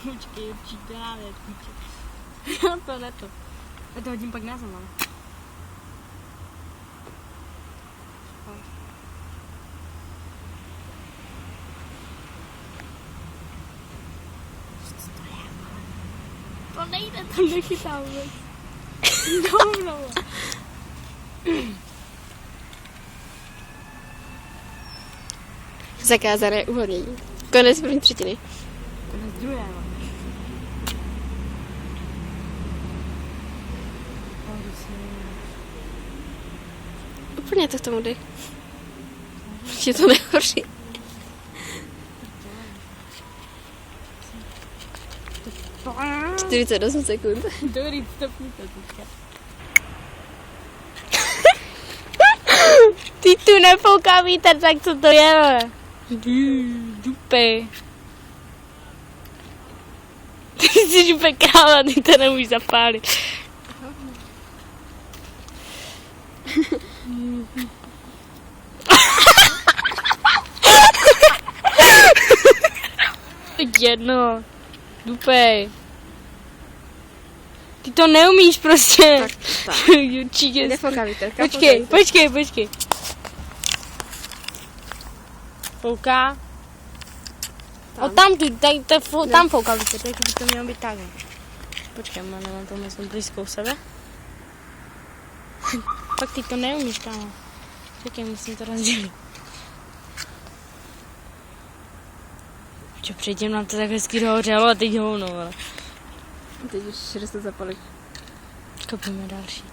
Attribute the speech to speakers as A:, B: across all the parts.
A: Počkej, určitě právě, to ne to. A to hodím pak na zem, ale. To nejde, to nechytám vůbec. Hovno.
B: Zakázané uvolnění. Konec první třetiny.
A: Konec druhé,
B: Úplně to k tomu jde. Je to nehoří.
A: no.
B: 48 sekund.
A: Dobrý, stopni to teďka.
B: Ty tu nepouká vítr, tak co to je?
A: Dupe.
B: Ty jsi úplně kráva, ty to nemůžeš zapálit.
A: Jedno. Dupej. Ty to neumíš prostě.
B: Tak.
A: Určitě.
B: Nefouká vítr.
A: Počkej. Fouká. Tam fouká vítr, tak by to mělo být tak. Počkej, nemám to moc blízko u sebe. Pak ty to neumíš, kámo. Počkej, musím to rozdělit. Čo, předtím nám to tak hezky dohořelo a teď hovno, ale.
B: Teď už 60 zapalit.
A: Kopíme další.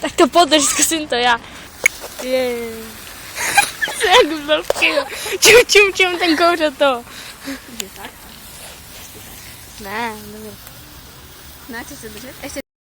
A: Tak to podrž, zkusím to já. Jak velký. Čum, ten kouřo to.
B: Je tak?
A: Ne, dobrý.
B: Ne, chceš se držet? Ještě